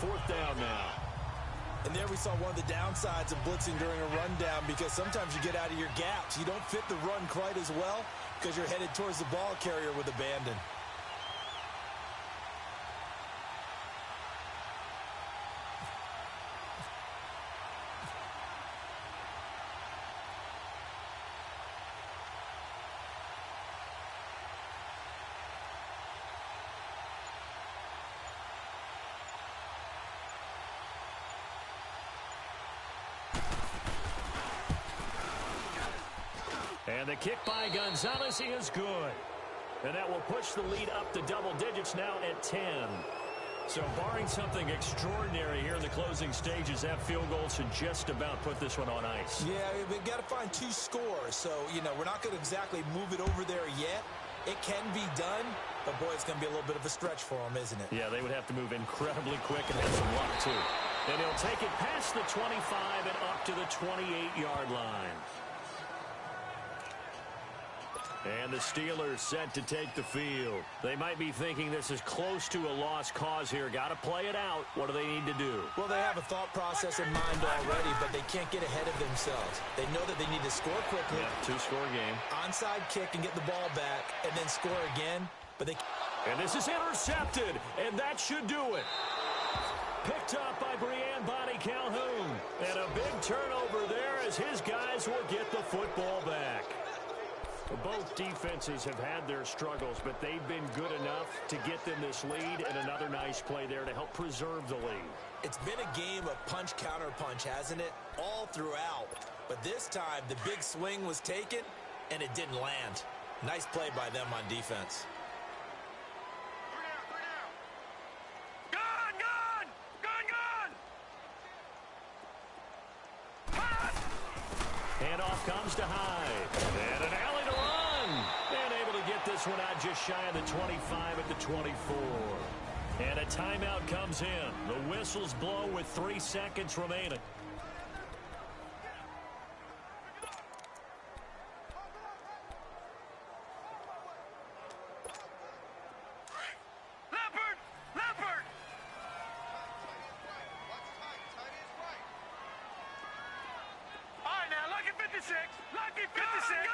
Speaker 2: 4th down now.
Speaker 3: And there we saw one of the downsides of blitzing during a rundown, because sometimes you get out of your gaps. You don't fit the run quite as well because you're headed towards the ball carrier with abandon.
Speaker 2: And the kick by Gonzalez is good. And that will push the lead up to double digits now at 10. So barring something extraordinary here in the closing stages, that field goal should just about put this one on ice.
Speaker 3: Yeah, we've got to find 2 scores. So, we're not going to exactly move it over there yet. It can be done, but, boy, it's going to be a little bit of a stretch for them, isn't it?
Speaker 2: Yeah, they would have to move incredibly quick and have some luck, too. And he'll take it past the 25 and up to the 28-yard line. And the Steelers set to take the field. They might be thinking this is close to a lost cause here. Got to play it out. What do they need to do?
Speaker 3: Well, they have a thought process in mind already, but they can't get ahead of themselves. They know that they need to score quickly.
Speaker 2: Yeah, 2-score game.
Speaker 3: Onside kick and get the ball back, and then score again. But they.
Speaker 2: And this is intercepted, and that should do it. Picked up by Brianne Bonnie Calhoun. And a big turnover there as his guys will get the football back. Both defenses have had their struggles, but they've been good enough to get them this lead, and another nice play there to help preserve the lead.
Speaker 3: It's been a game of punch-counter-punch, hasn't it? All throughout. But this time, the big swing was taken, and it didn't land. Nice play by them on defense.
Speaker 2: Handoff comes to Hyde. And an alley to run. And able to get this one out just shy of the 25 at the 24. And a timeout comes in. The whistles blow with 3 seconds remaining.
Speaker 5: Lucky 56.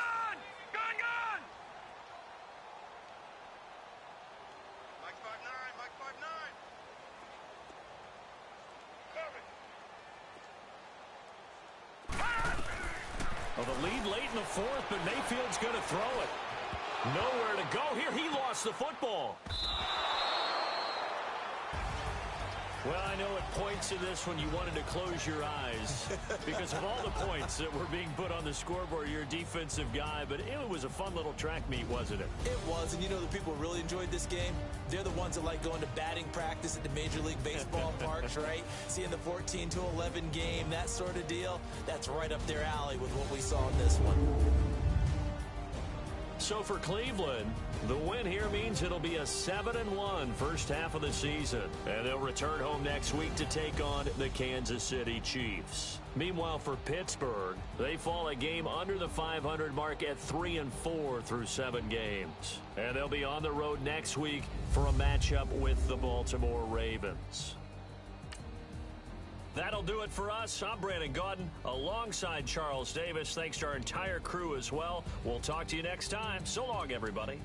Speaker 5: Gone! Mike 5'9", Mike 5'9".
Speaker 2: Well, the lead late in the 4th, but Mayfield's going to throw it. Nowhere to go here. He lost the football. Well, I know at points in this when you wanted to close your eyes because of all the points that were being put on the scoreboard. You're a defensive guy, but it was a fun little track meet, wasn't it?
Speaker 3: It was, and the people who really enjoyed this game, they're the ones that like going to batting practice at the Major League Baseball parks, right? Seeing the 14-11 game, that sort of deal, that's right up their alley with what we saw in this one.
Speaker 2: So for Cleveland, the win here means it'll be a 7-1 first half of the season. And they'll return home next week to take on the Kansas City Chiefs. Meanwhile, for Pittsburgh, they fall a game under the 500 mark at 3-4 through 7 games. And they'll be on the road next week for a matchup with the Baltimore Ravens. That'll do it for us. I'm Brandon Gaudin alongside Charles Davis. Thanks to our entire crew as well. We'll talk to you next time. So long, everybody.